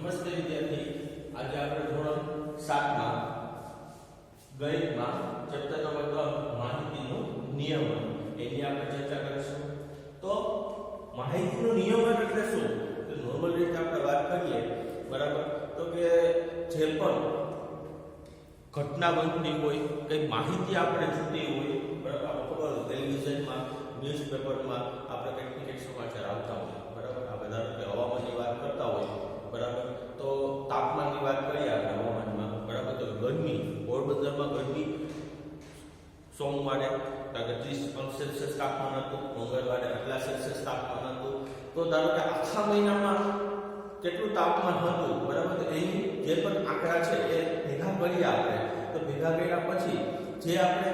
નમસ્તે વિદ્યાર્થી, આજે આપણે ધોરણ 7 માં ગણિતમાં ચેપ્ટર નંબર 10 માહિતીનું નિયમન એની આપણે ચર્ચા કરીશું. તો માહિતીનું નિયમન એટલે શું? તો નોર્મલ રીતે આપણે વાત કરીએ, બરાબર, તો કે જે પણ ઘટના બનતી હોય, કઈ માહિતી આપણે જોતી હોય, બરાબર, આપણે ખબર ટેલિવિઝનમાં, ન્યૂઝપેપરમાં આપણે કંઈક સમાચાર આવતા હોય, બરાબર, આપણે ધારો કે હવામાનની વાત કરતા હોય, બરાબર, તો તાપમાનની વાત કરીએ આપણે હવામાનમાં, બરાબર, તો ગરમી, પોરબંદરમાં ગરમી સોમવારે 30°C તાપમાન હતું, મંગળવારે આટલા સેલ્સિયસ તાપમાન હતું. તો ધારો કે આખા મહિનામાં કેટલું તાપમાન હતું, બરાબર, તો એની જે પણ આંકડા છે એ ભેગા કરીએ આપણે. તો ભેગા કર્યા પછી જે આપણે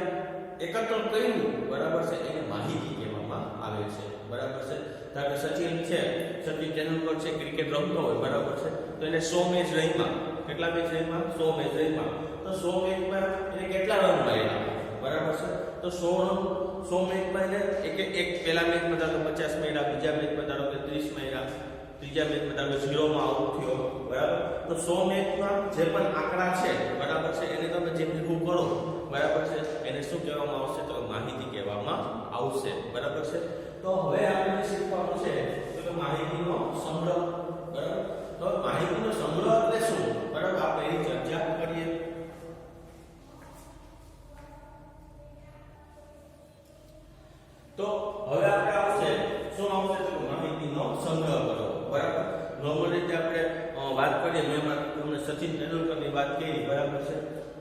એકત્ર કર્યું, બરાબર છે, એને માહિતી કહેવામાં આવે છે, બરાબર છે. ધારો કે સચિન છે, સચિન તેંડુલકર છે, ક્રિકેટ રમતો હોય, બરાબર છે, તો એને 100 મેચ રમ્યા. કેટલા મેચ રમ્યા? 100 મેચ રમ્યા. તો 100 મેચમાં એને કેટલા રન માર્યા, બરાબર છે? તો 100 મેચમાં એને એક પહેલા મેચમાં ધારો 50 માર્યા, બીજા મેચમાં ધારો કે 30 માર્યા, ત્રીજા મેચમાં ધારો કે 0 માં આઉટ થયો, બરાબર. તો 100 મેચમાં જે પણ આંકડા છે, બરાબર છે, એને તમે જે ભેગું કરો, બરાબર છે, એને શું કહેવામાં આવશે? તો માહિતી કહેવામાં આવશે, બરાબર છે. તો હવે આપણે શીખવાનું છે કે માહિતીનો સંગ્રહ, બરાબર. તો માહિતીનો સંગ્રહ એટલે શું, બરાબર, આપણે એની ચર્ચા કરીએ. તો હવે આપણે આવશે શું આવશે? તો માહિતીનો સંગ્રહ કરો, બરાબર. નોર્મલ રીતે આપણે વાત કરીએ, મેં તમને સચિન તેંડુલકરની વાત કરી, બરાબર છે.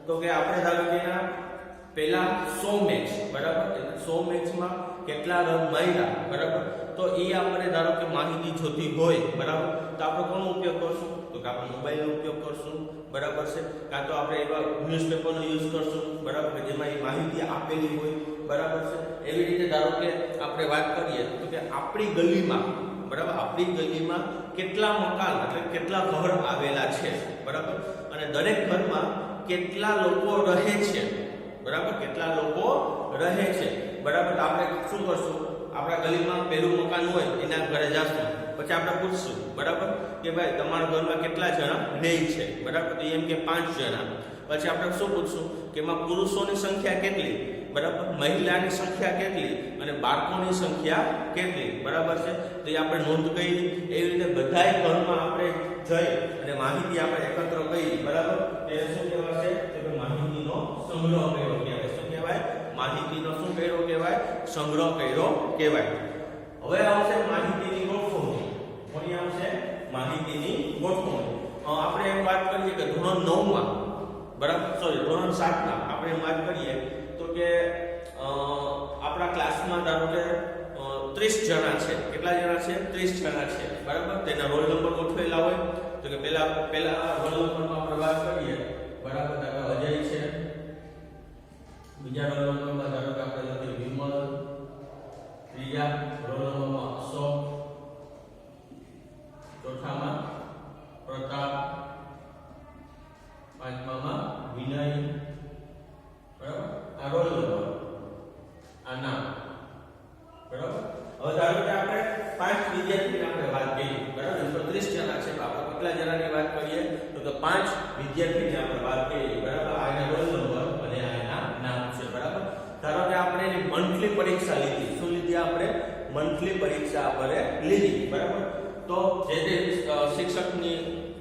તો કે આપણે ધારો કે એના પહેલા 100 મેચ, બરાબર, 100 મેચમાં કેટલા રન માર્યા, બરાબર, તો એ આપણે ધારો કે માહિતી જોતી હોય, બરાબર, તો આપણે કોનો ઉપયોગ કરશું? તો કે આપણે મોબાઈલનો ઉપયોગ કરશું, બરાબર છે, કાં તો આપણે એવા ન્યૂઝપેપરનો યુઝ કરશું, બરાબર, કે જેમાં એ માહિતી આપેલી હોય, બરાબર છે. એવી રીતે ધારો કે આપણે વાત કરીએ તો કે આપણી ગલીમાં, બરાબર, આપણી ગલીમાં કેટલા મકાન એટલે કેટલા ઘર આવેલા છે, બરાબર, અને દરેક ઘરમાં કેટલા લોકો રહે છે, બરાબર, કેટલા લોકો રહે છે, બરાબર. તો આપણે શું કરશું? આપણા ગલીમાં પહેલું મકાન હોય એના ઘરે જશું, પછી આપણે પૂછશું, બરાબર, કે ભાઈ તમારા ઘરમાં કેટલા જણા રહે છે, બરાબર, તો એમ કે 5 જણા. પછી આપણે શું પૂછશું કે એમાં પુરુષોની સંખ્યા કેટલી, બરાબર, મહિલાની સંખ્યા કેટલી અને બાળકોની સંખ્યા કેટલી, બરાબર છે. તો એ આપણે નોંધ કરી. એવી રીતે બધાય ઘરમાં આપણે જઈ અને માહિતી આપણે એકત્ર કરી, બરાબર, તે શું કહેવાશે? તો કે માહિતીનો સંગ્રહ કર્યો કહેવાય. શું કહેવાય? માહિતીનો શું કર્યો કહેવાય? સંગ્રહ કર્યો કહેવાય. હવે આવશે માહિતીની ગોઠવણી. કોની આવશે? માહિતીની ગોઠવણી. આપણે એમ વાત કરીએ કે ધોરણ 9 માં, બરાબર, સોરી, ધોરણ 7 માં આપણે એમ વાત કરીએ તો કે આપણા ક્લાસમાં ધારો કે 30 જણા છે. કેટલા જણા છે? 30 જણા છે, બરાબર. તેના રોલ નંબર ગોઠવેલા હોય. તો કે પહેલા રોલ નંબરમાં આપણે વાત કરીએ, બરાબર, તો અજય છે. બીજા રોલ નંબરમાં ધારો કે આપણે લખીએ વિમલ, ત્રીજા રોલ નંબરમાં અશોક, ચોથામાં પ્રતાપ, પાંચમામાં વિનય, બરાબર. આ રોલ નંબર, આ નામ, બરાબર. હવે ધારો કે આપણે 5 વિદ્યાર્થીની આપણે વાત કરીએ, બરાબર, તો 30 જણા છે, આપણે કેટલા જણાની વાત કરીએ? તો કે 5 વિદ્યાર્થીની આપણે વાત કરીએ, બરાબર. આ એના રોલ નંબર અને આ એના નામ છે, બરાબર. ધારો કે આપણે એની મંથલી પરીક્ષા લીધી. શું લીધી? આપણે મંથલી પરીક્ષા આપણે લીધી, બરાબર. તો જે શિક્ષકની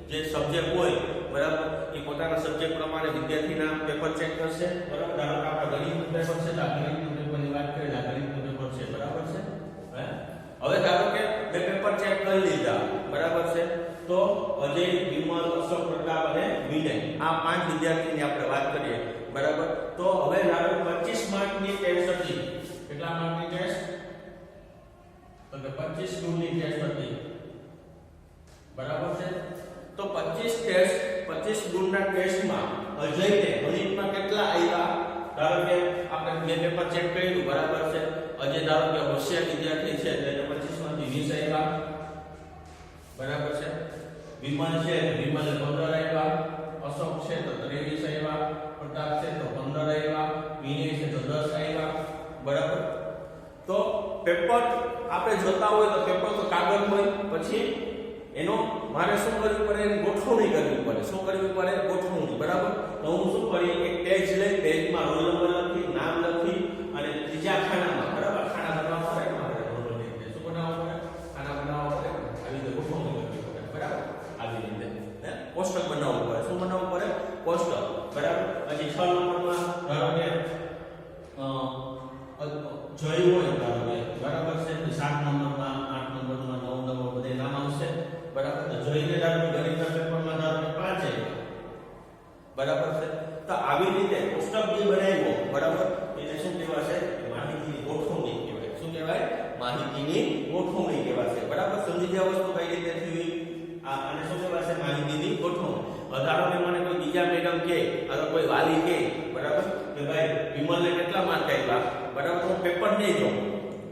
જે સબ્જેક્ટ હોય, બરાબર, એ પોતાના સબ્જેક્ટ પ્રમાણે વિદ્યાર્થીના પેપર ચેક કરશે, બરાબર. ધારો કે આપણા ગણિતનું પેપર છે, તો આ ગણિતનું પેપરની વાત કરીએ, આ ગણિતનું પેપર છે, બરાબર છે. હવે ધારો કે બે પેપર ચેક કરી લીધા, બરાબર છે. તો અજય, વિમલ, અશોક, પ્રતાપ અને વિનય, આ 5 વિદ્યાર્થીની આપણે વાત કરીએ, બરાબર. તો હવે ધારો 25 માર્કની ટેસ્ટ હતી. કેટલા માર્કની ટેસ્ટ? તો કે 25 ગુણની ટેસ્ટ હતી, બરાબર છે. તો 25 ગુણના ટેસ્ટમાં અજયને ગણિતમાં કેટલા આવ્યા? ધારો કે આપણે બે પેપર ચેક કર્યું, બરાબર છે. અજય ધારો કે હોશિયાર વિદ્યાર્થી છે, એટલે 25 માંથી 20 આવ્યા, બરાબર છે. વિમલ છે, વિમલને 15 આવ્યા. અશોક છે તો 23 આવ્યા. પ્રતાપ છે તો 15 આવ્યા. વિનય છે તો 10 આવ્યા, બરાબર. તો પેપર આપણે જોતા હોય તો પેપર તો કાગળ હોય, પછી એનો મારે શું કરવું પડે? એની ગોઠવણી કરવી પડે. શું કરવી પડે? ગોઠવણી. બરાબર. તો હું શું કરી, એક પેજ લઈ, પેજમાં રોલ નંબર લખી, નામ લખી અને ત્રીજા ખાનામાં, બરાબર, ખાના બનાવવા પડે મારે રોલ નંબર. શું બનાવવા પડે? ખાના બનાવવા પડે. આવી રીતે ગોઠવણી કરવી પડે. બરાબર. આવી રીતે કોષ્ટક બનાવવું પડે. શું બનાવવું પડે? કોષ્ટક. બરાબર. પછી 6 નંબરમાં ધારો કે જય હોય, ધારો કે, બરાબર છે, 7 નંબરમાં, 8 નંબરમાં, 9 નંબર બધે નામ આવશે. બરાબર. તો જયને ધારો કે ગણિતના પેપરમાં ધારો કે 5 આવ્યા. બરાબર છે. તો આવી રીતે કોષ્ટક જે બનાવ્યો, બરાબર, એને શું કહેવાશે? માહિતીની ગોઠવણી કહેવાય. શું કહેવાય? માહિતીની ગોઠવણી કહેવાશે. બરાબર. સમજી ગયા વસ્તુ કઈ રીતે થઈ? આને શું કહેવાશે? માહિતીની ગોઠવણી. ધારો કે મને કોઈ બીજા મેડમ કે અથવા કોઈ વાલી કે, બરાબર, કે ભાઈ વિમલને કેટલા માર્ક આવ્યા, બરાબર, હું પેપર નહીં જોઉં,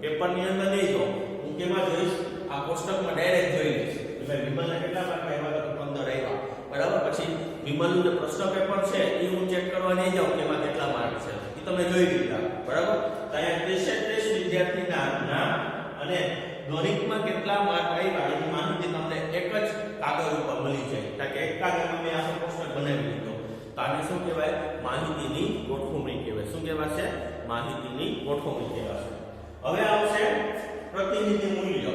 પેપરની અંદર નહીં જોઉં, હું કેમાં જોઈશ? આ કોષ્ટકમાં ડાયરેક્ટ જોઈ લઈશ કે ભાઈ વિમલને કેટલા માર્ક આવ્યા, તો 15 આવ્યા. બરાબર. પછી વિમલનું જે પ્રશ્ન પેપર છે એ હું ચેક કરવા નહીં જાઉં કે એમાં કેટલા માર્ક છે, એ તમે જોઈ લીધા. બરાબર. તો અહીંયા 30 વિદ્યાર્થીના નામ અને ગણિતમાં કેટલા માર્ક આવ્યા એની માહિતી તમને એક જ કાગળ ઉપર મળી જાય. કારણ કે એક કાગળમાં મેં આખો કોષ્ટક બનાવી દીધો. તો આને શું કહેવાય? માહિતીની ગોઠવણી કહેવાય. શું કહેવાશે? માહિતીની ગોઠવણી કહેવાશે. હવે આવશે પ્રતિનિધિ મૂલ્ય.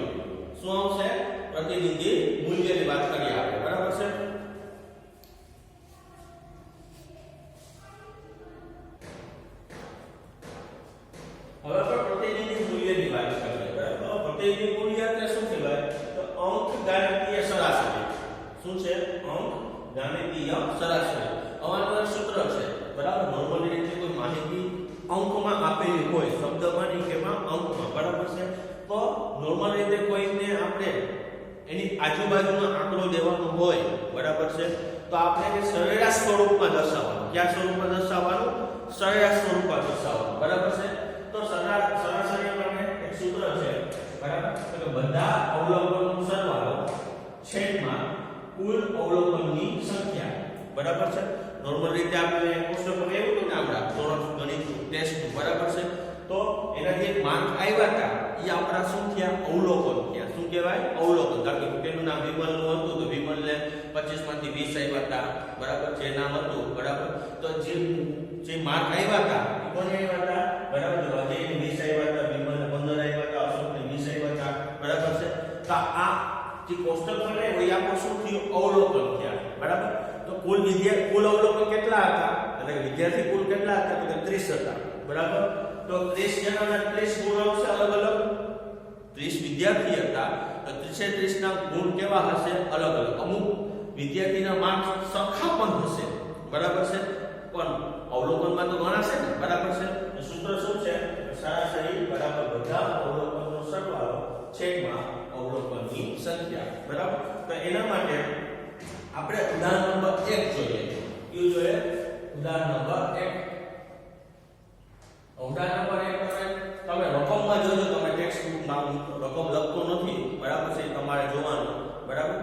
શું આવશે? પ્રતિનિધિ મૂલ્યની વાત કરીએ આપણે. બરાબર છે. હવે આપણે પ્રતિનિધિ મૂલ્યની વાત કરીએ. બરાબર. પ્રતિનિધિ મૂલ્ય એટલે શું કહેવાય? તો અંક ગાણિતીય સરાસરી. શું છે? અંક ગાણિતીય સરાસરી. આનું સૂત્ર છે. બરાબર. નોર્મલી રીતે કોઈ માહિતી અંકમાં આપેલી હોય, શબ્દમાં નહીં, કેમાં? અંકમાં. બરાબર છે. તો નોર્મલ રીતે કોઈને આપણે એની આજુબાજુનો આંકડો દેવાનો હોય, બરાબર છે, તો આપણે એને સરેરાશ સ્વરૂપમાં દર્શાવવાનું. કયા સ્વરૂપમાં દર્શાવવાનું? સરેરાશ સ્વરૂપમાં દર્શાવવાનું. બરાબર છે. તો સરાસરી માટે એક સૂત્ર છે. બરાબર. તો બધા અવલોકનનો સરવાળો છેદમાં કુલ અવલોકનની સંખ્યા. બરાબર છે. નોર્મલ રીતે આપણે કોષ્ટકમાં એવું હતું ને, આપણા ધોરણ ગણિત ટેસ્ટ. બરાબર છે. તો એનાથી માર્ક આવ્યા હતા એ આપણા શું થયા? અવલોકન થયા. શું કહેવાય? અવલોકન. કારણ કે પેલું નામ વિમલનું હતું તો વિમલને 25 માંથી 20 આવ્યા હતા. બરાબર. જે નામ હતું, બરાબર, તો જે માર્ક આવ્યા હતા એ કોને આવ્યા હતા? બરાબર. તો અજયને 20 આવ્યા હતા, વિમલને 15 આવ્યા હતા, અશોકને 20 આવ્યા હતા. બરાબર છે. તો આ જે કોષ્ટક બનાવ્યું એ આપણું શું થયું? અવલોકન થયા. બરાબર. તો કુલ અવલોકન કેટલા હતા? એટલે કે વિદ્યાર્થી કુલ કેટલા હતા? તો 30 હતા. બરાબર. તો 30 જણાના 30 ગુણ આવશે અલગ અલગ. 30 વિદ્યાર્થી હતા તો 30 ના ગુણ કેવા હશે? અલગ અલગ. અમુક વિદ્યાર્થીના માર્ક સરખા પણ હશે. બરાબર છે. પણ અવલોકનમાં તો ગણાશે ને. બરાબર છે. તો સૂત્ર શું છે? સરાસરી બરાબર બધા અવલોકનનો સરવાળો છેદમાં અવલોકનની સંખ્યા. બરાબર. તો એના માટે આપણે ઉદાહરણ નંબર 1 જોઈએ. કયું જોઈએ? ઉદાહરણ નંબર 1. ઉદાહરણ નંબર 1 તમે રકમમાં જોજો. તમે ટેક્સ્ટ બુકમાં રકમ લખતો નથી. બરાબર છે. તમારે જોવાનું. બરાબર.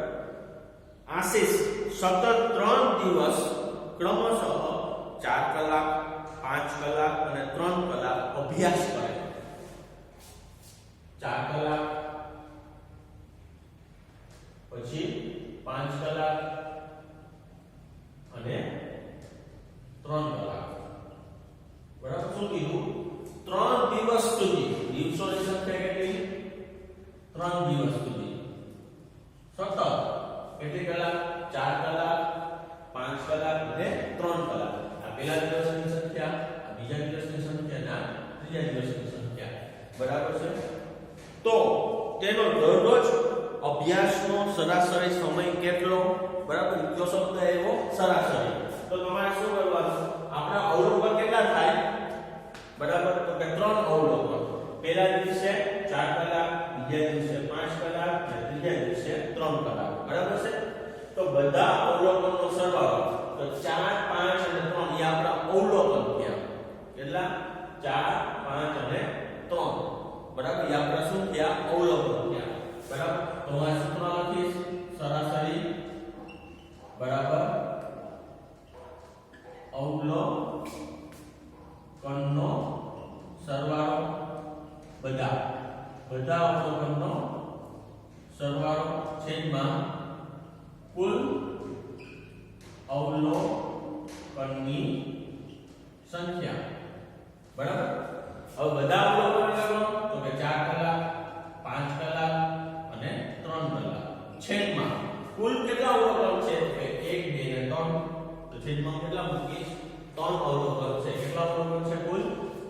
આશિષ સતત 3 દિવસ ક્રમશઃ 4 કલાક, 5 કલાક અને 3 કલાક અભ્યાસ કરે. 4 કલાક, પછી 5 કલાક અને 3 કલાક. બરાબર. શું કીધું? 3 દિવસ સુધી. દિવસોની સંખ્યા કેટલી? 3 દિવસ સુધી સતત કેટલી કલાક? 4 કલાક, 5 કલાક અને 3 કલાક. આ પહેલા દિવસની સંખ્યા, આ બીજા દિવસની સંખ્યા, ના ત્રીજા દિવસની સંખ્યા. બરાબર છે. તો તેનો દરરોજ અભ્યાસનો સરાસરી સમય કેટલો? બરાબર. કયો શબ્દ આવ્યો? સરાસરી. તો તમારે શું કરવાનું? આપણા અવલોકન કેટલા થાય? બરાબર. તો કે 3 અવલોકન. પહેલા દિવસે 4 કલાક, બીજા દિવસે 5 કલાક અને ત્રીજા દિવસે 3 કલાક. બરાબર છે. તો બધા અવલોકનનો સરવાળો તો 4, 5 અને 3 એ આપણા અવલોકન થયા. કેટલા? 4, 5 અને 3. બરાબર. એ આપણા શું થયા? અવલોકન થયા. બરાબર. તો આ સૂત્ર લખીશ. સરાસરી બરાબર અવલોકનનો સરવાળો બધા અવલોકનનો સરવાળો છેદમાં કુલ અવલોકનની સંખ્યા બરાબર. હવે બધા અવલોકન કરો તો કે 4 કલાક 5 કલાક અને 3 કલાક છેદમાં કુલ કેટલા અવલોકન છે તો કે 1 2 અને 3 તો છેદમાં કેટલા મૂકીશ 3 અવલોકન છે. કેટલા અવલોકન છે કુલ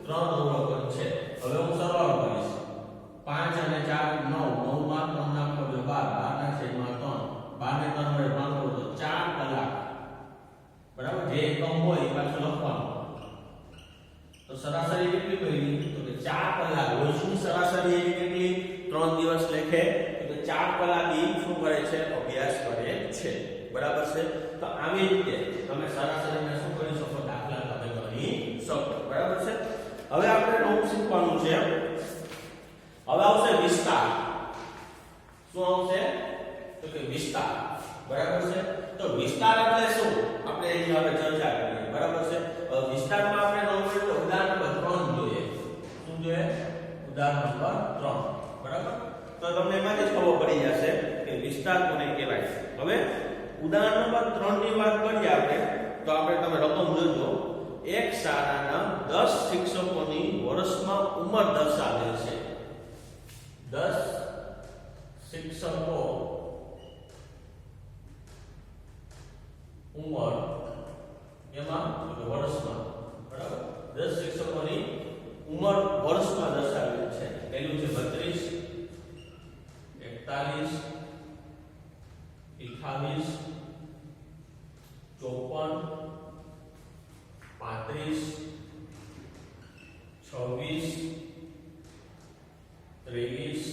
3 અવલોકન છે. હવે હું સરવાળો કરીશ 5 અને 4 9 9 માં 3 નાખો એટલે 12 12 ના છેદમાં 3 12 ને 3 વડે ભાગો તો 4 કલાક બરાબર. જે એકમ હોય એ પાછું લખવાનું. તો સરાસરી કેટલી મળી તો કે 4 કલાક રોજની સરાસરી એની કેટલી 3 દિવસ લેખે તો 4 કલાક ઈ શું કરે છે અભ્યાસ કરે છે બરાબર છે. તો આવી રીતે તમે સરાસરીને શું કરી શકો દાખલા તમે ગણી શકો બરાબર છે. હવે આપણે નવું શીખવાનું છે. હવે આવશે વિસ્તાર. શું આવશે તો કે વિસ્તાર બરાબર છે. તો વિસ્તાર એટલે શું આપણે એની હવે ચર્ચા કરીએ બરાબર છે. વિસ્તારમાં આપણે નોર્મલ તો ઉદાહરણ નંબર 3 જોઈએ. શું જોઈએ ઉદાહરણ નંબર 3 બરાબર. તો તમને એમાં જ ખબર પડી જશે કે વિસ્તાર કોને કહેવાય. હવે ઉદાહરણ નંબર 3 ની વાત કરીએ આપણે તો આપણે તમે રકમ જોજો. એક શાળાના 10 શિક્ષકોની વર્ષમાં ઉંમર દર્શાવેલ છે. 10 શિક્ષકો ઉંમર એમાં વર્ષમાં બરાબર 10 શિક્ષકોની ઉંમર વર્ષમાં દર્શાવેલ છે. પહેલું છે 32 41 28 54 35 26 23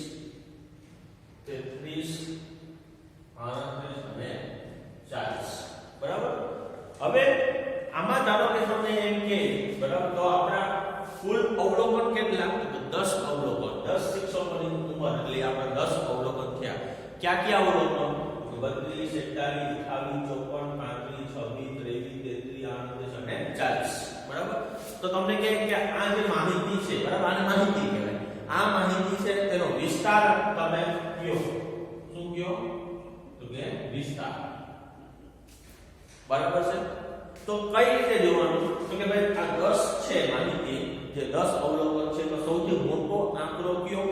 33 38 અને 40 બરાબર. હવે આમાં ધારો કે તમને એમ કે બરાબર તો આપણા કુલ અવલોકન કેટલા તો 10 અવલોકન 10 શિક્ષકોની ઉંમર એટલે આપણા 10 અવલોકન થયા. ક્યાં અવલોકન 32 41 28 54 35 26 23 33 38 અને 40 બરાબર. તો તમને કહે કે આ જે માહિતી છે બરાબર આને માહિતી કહેવાય. આ માહિતી છે તેનો વિસ્તાર તમે કયો. શું કયો તો કે વિસ્તાર બરાબર છે. તો કઈ રીતે જોવાનું તો કે ભાઈ આ 10 છે માહિતી જે 10 અવલોકન છે તો સૌથી મોટો આંકડો કયો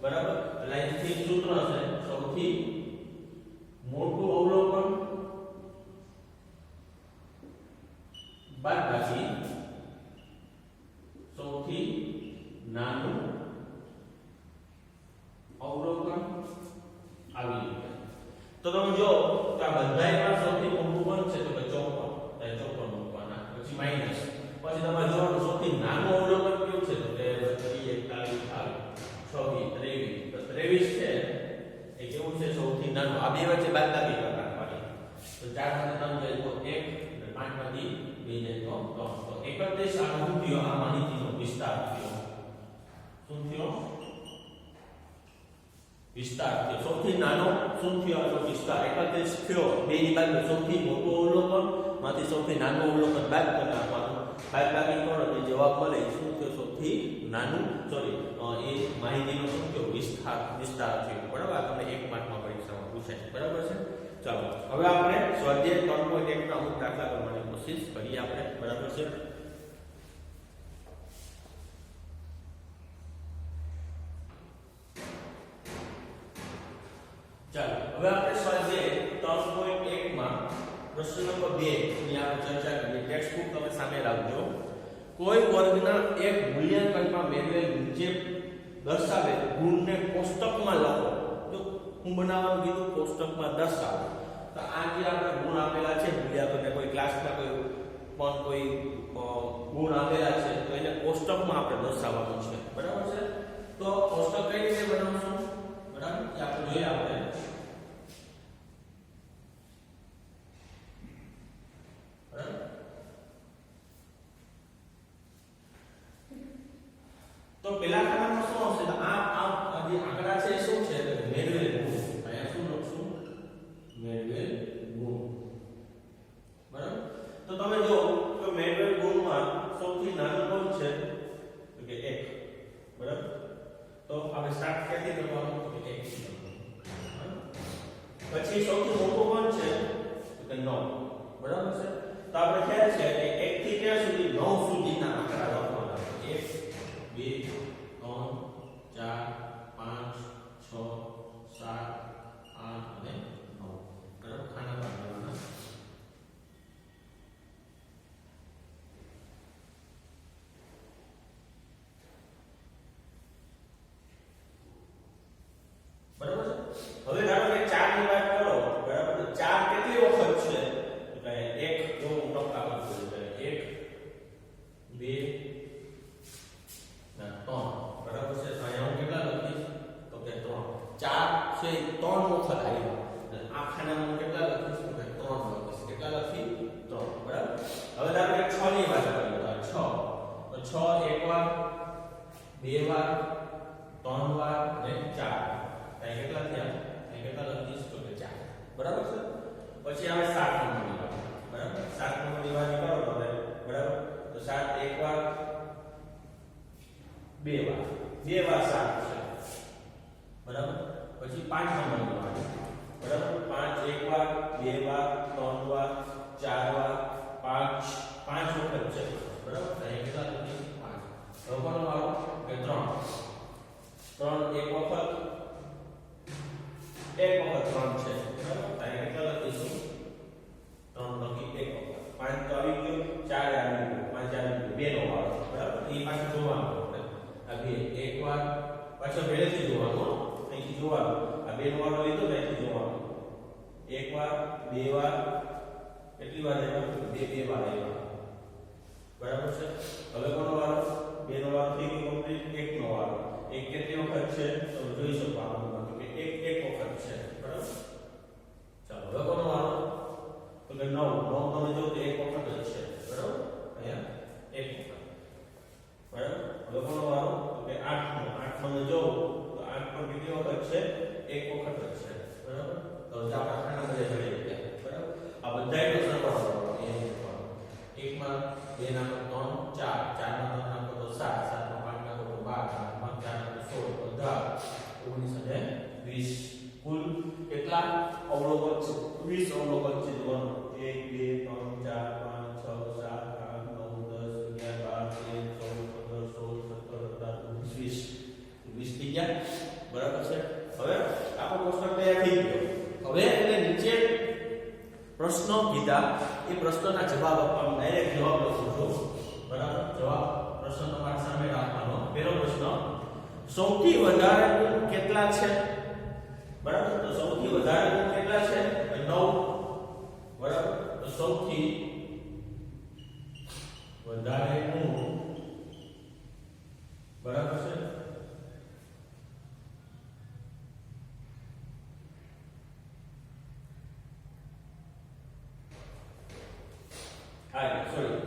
બરાબર. એટલે અહીંથી સૂત્ર છે સૌથી મોટું અવલોકન બાદબાકી સૌથી નાનું અવલોકન આવી રીતે. તો તમે જો કે આ બધાયમાં સૌથી મોટું બનશે તો કે 54 મૂકવાના પછી માઈનસ પછી તમારે જોવાનું સૌથી નાનું અવલોકન કયું છે તો કે 41 23 છે એ કેવું છે સૌથી નાનું. આ બે વચ્ચે બાદબાકી કરવાની. તો 4 માંથી 3 જાય તો 1 અને 5 માંથી 2 જાય તો 3. તો 31 આ શું થયો આ માહિતીનો વિસ્તાર થયો. શું થયો વિસ્તાર થયો. સૌથી નાનો શું થયો આનો વિસ્તાર 31 થયો. બે ની બાદ સૌથી મોટું અવલોકન માંથી સૌથી નાનું અવલોકન બાદ કરી નાખવાનું. બાદબાકી કરો એટલે જવાબ મળે શું થયો સૌથી નાનું સોરી એ માહિતીનો શું થયો વિસ્તાર થયો બરાબર. આ તમને 1 માર્કમાં પરીક્ષામાં પૂછાય બરાબર છે. ચાલો હવે આપણે સ્વાધ્યાય 3.1 ના અમુક દાખલા કરવાની કોશિશ કરીએ આપણે બરાબર છે. ચાલો હવે આપણે સ્વાધ્યાય 3.1 માં પ્રશ્ન નંબર 2 ની આપણે ચર્ચા કરીએ. ટેક્સ્ટ બુક તમે સામે રાખજો. કોઈ વર્ગના એક મૂલ્યાંકનમાં મેળવેલ નીચે દર્શાવેલ ગુણને કોષ્ટકમાં લખો. તો હું બનાવવાનું કીધું કોષ્ટકમાં દર્શાવો. તો આ જે આપણે ગુણ આપેલા છે મૂલ્યાંકનને કોઈ ક્લાસમાં કોઈ ગુણ આપેલા છે તો એને કોષ્ટકમાં આપણે દર્શાવવાનું છે બરાબર છે. તો કોષ્ટક કઈ રીતે બનાવશું બરાબર એ આપણે જોઈએ. આપણે તો પેલા ખાનામાં શું આવશે તો આ જે આંકડા છે શું છે તો મેળવેલ ગુણ. અહીંયા શું લખશું મેળવેલ ગુણ બરાબર. તો તમે જો કે મેળવેલ ગુણમાં સૌથી નાનો કોણ છે તો કે 1 બરાબર. તો આપણે સ્ટાર્ટ ક્યાંથી કરવાનું તો કે 1 થી કરવાનું. પછી સૌથી મોટો કોણ છે તો કે 9 બરાબર છે તો આપણે ખ્યાલ છે કે 1 થી ક્યાં સુધી 9 સુધીના આંકડા લખવાના છે 1 2 3 4 5 6 7 8 અને 9 બરાબર ખાના પાડવાના બરાબર છે હવે ધારો કે 4 ની વાત કરો બરાબર તો 4 કેટલી વખત છે તો કે 1 જો હું ટપકા કરું છું 1 2 ના 3 બરાબર છે તો અહીંયા હું કેટલા લખીશ તો કે 3 4 છે 3 વખત આવ્યો અને આ ખાનામાં કેટલા લખીશ તો કે 3 લખીશ કેટલા લખી 3 બરાબર હવે ધારો કે 6 ની વાત કરીએ તો 6 તો 6 એક વાર બે વાર 3 વાર અને 4 અહીં કેટલા થયા અહીં કેટલા લખીશ તો કે 4 બરાબર છે પછી આવે 7 નંબરની વાત બરાબર 7 નંબરની વાત કરો તમે બરાબર તો 7 એક વાર બે વાર 7 છે બરાબર પછી 5 નંબરની વાત બરાબર 5 એક વાર બે વાર 3 વાર 4 વાર 5 વખત છે બરાબર અહીં કેટલા લખીશ 5 હવે કોનો વારો કે 3 એક વખત એક વખત 3 છે બરાબર અહીં કેટલા લખીશું 3 લખી એક વખત 5 તો આવી ગયો 4 આવી ગયો 5 આવી ગયો બે નો વારો બરાબર એ પાછું જોવાનું આપણે આ બે એક વાર પાછો પહેલેથી જોવાનું અહીંથી જોવાનું આ બે નો વારો લીધો ને અહીંથી જોવાનું એક વાર બે વાર કેટલી વાર આવ્યા બે વાર આવ્યા બરાબર છે હવે કોનો વારો બે નો વારો થઈ ગયો કમ્પ્લીટ એક નો વારો એક કેટલી વખત છે તો જોઈ શકો આમાં કે એક વખત છે બરાબર ચાલો હવે કોનો વારો તો કે 9 તમે જો તો એક વખત જ છે બરાબર અહીંયા એક વખત બરાબર હવે કોનો વારો તો કે 8 તમે જો તો 8 પર કેટલી વખત છે એક વખત જ છે બરાબર તો આપણા ખાના બધે જડી ગયા બરાબર આ બધાયનો સરવાળો કરવાનો એ એકમાં 2 ના 3 4 4 ના 3 નાખો તો 7 7 ના 5 નાખો તો 12 4 ના 16 19 અને 20 કુલ કેટલા અવલોકન છે 20 અવલોકન છે જોવાનું 1 2 3 4 5 6 7 8 9 10 11 12 13 14 15 16 17 18 19 20 થઈ ગયા બરાબર છે હવે આપણો પ્રશ્ન તૈયાર થઈ ગયો હવે એટલે નીચે પ્રશ્નો કીધા એ પ્રશ્નોના જવાબ આપવાનો ડાયરેક્ટ જવાબ લખું છું બરાબર જવાબ પ્રશ્ન તમારી સામે રાખવાનો પહેલો પ્રશ્ન સૌથી વધારે ગુણ કેટલા છે બરાબર તો સૌથી વધારે ગુણ કેટલા છે 9 બરાબર તો સૌથી વધારે ગુણ બરાબર છે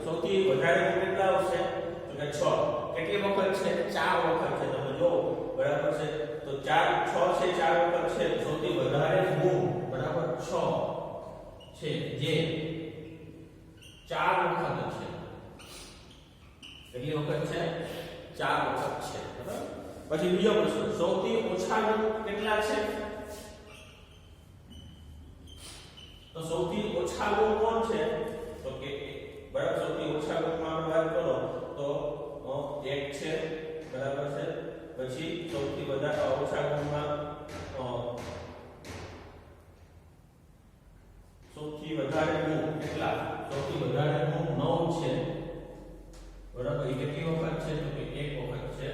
સૌથી વધારે ગુણ કેટલા આવશે તો કે 6 કેટલી વખત છે 4 વખત છે તમે જો બરાબર છે તો 6 છે 4 વખત છે સૌથી વધારે ગુણ બરાબર 6 છે જે 4 વખત છે કેટલી વખત છે 4 વખત છે બરાબર પછી બીજો પ્રશ્ન સૌથી ઓછા ગુણ કેટલા છે તો સૌથી ઓછા ગુણ કોણ છે તો કે બરાબર સૌથી ઓછા ગુણમાં આપણે વાત કરો તો 1 છે બરાબર છે પછી સૌથી વધારે ઓછા ગુણમાં સૌથી વધારે ગુણ કેટલા સૌથી વધારે ગુણ 9 છે બરાબર એ કેટલી વખત છે તો કે 1 વખત છે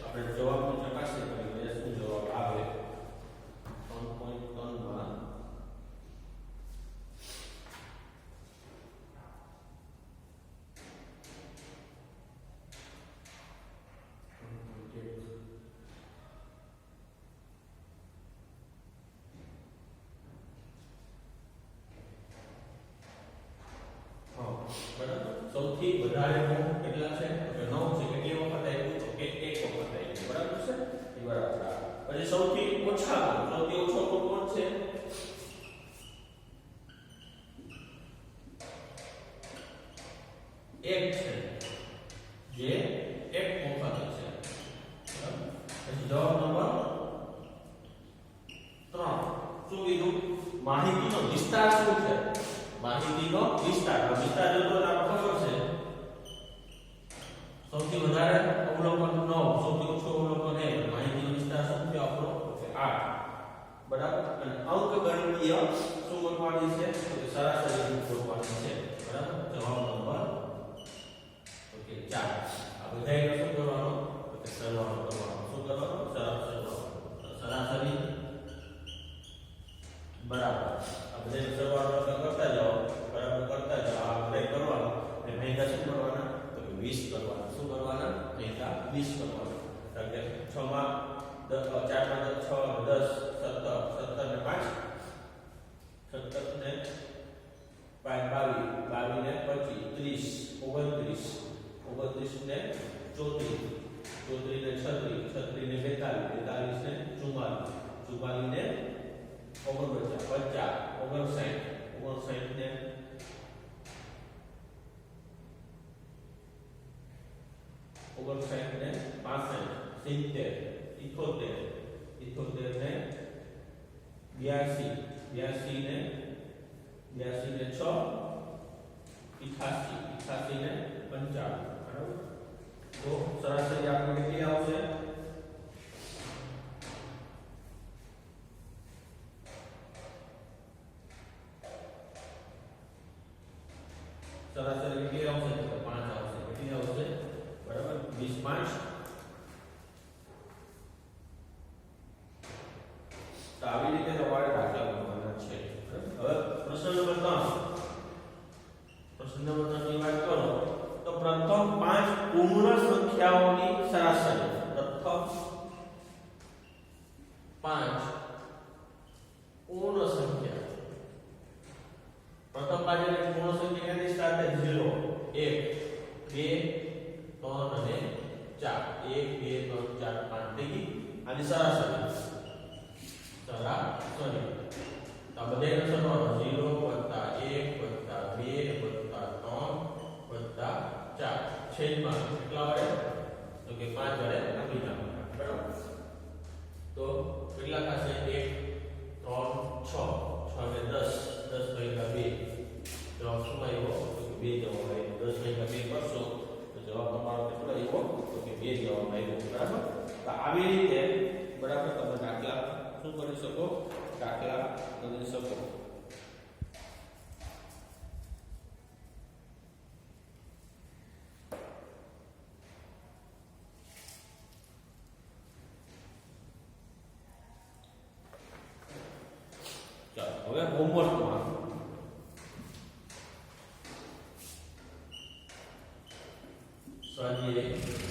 આપણે જવાબને ચકાસી કરીએ શું જવાબ આવે 3.3 માં માહિતીનો વિસ્તાર શું છે? માહિતીનો વિસ્તાર. આ વિસ્તાર જોતો તો આપણે ખબર છે સૌથી વધારે અવલોકન 9, સૌથી ઓછું અવલોકન 1. માહિતીનો વિસ્તાર શું છે આપણો? 8. બરાબર. અને અંક ગણિતીય શું ગણવાની છે? તો કે સરાસરી ગણવાની છે. બરાબર. જવાબ નંબર ઓકે 4. આ બધાયનો શું કરવાનો? તો કે સરવાળો કરવાનો. શું કરવાનો? સરાસરી બરાબર. આ બધાયનો સરવાળો કરતા જાઓ. બરાબર કરતા જાઓ. આ બધાય કરવાનો. અને ભાગ્યા શું કરવાના? તો કે 20 કરવાના. શું કરવાના? ભાગ્યા 20 કરવાના. કારણ કે 6 માં 4 માં 6 10 17 17 ને 5 17 ને 5 22 22 ને 25 30 29 ને 34 34 ને 36 36 ને 42 42 ને 44 44 ને 49 50 59 59 ને 59 ને 65 70 78 78 ને 82 82 ને 6 88 88 ને 55. બરાબર. તો સરાસરી આપણે કેટલી આવશે? સરાસરી કેટલી આવશે? તો 5 આવશે. કેટલી આવશે? બરાબર. 20 5. તો આવી રીતે તમારે દાખલા ગણવાના છે. હવે પ્રશ્ન નંબર 3. પ્રશ્ન નંબર 3 ની વાત કરો તો પ્રથમ 5 પૂર્ણ સંખ્યાઓની સરાસરી. પ્રથમ 5 પૂર્ણ સંખ્યા. પ્રથમ 5 એટલે પૂર્ણ સંખ્યા ક્યાંથી સ્ટાર્ટ થાય? 0 1 2 3 અને 4. 1 2 3 4 5 થઈ ગઈ. આની સરાસરી. સરાસરી. તો આ બધાયનો સરવાળો 0 1 2 3 4 છેદમાં કેટલા વડે? તો કે 5 વડે ભાગી નાખવાના. બરાબર. તો કેટલા થશે? 1 3 6 6 ને 10 10 ભાગ્યા 2. જવાબ શું આવ્યો? તો કે 2 જવાબ આવ્યો. 10 ભાગ્યા 2 કરશો તો જવાબ તમારો કેટલો આવ્યો? તો કે 2 જવાબ આવ્યો. બરાબર. તો આવી રીતે બરાબર તમે દાખલા શું કરી શકો? દાખલા ગણી શકો. ચાલો હવે હોમવર્કમાં સ્વાધ્યાય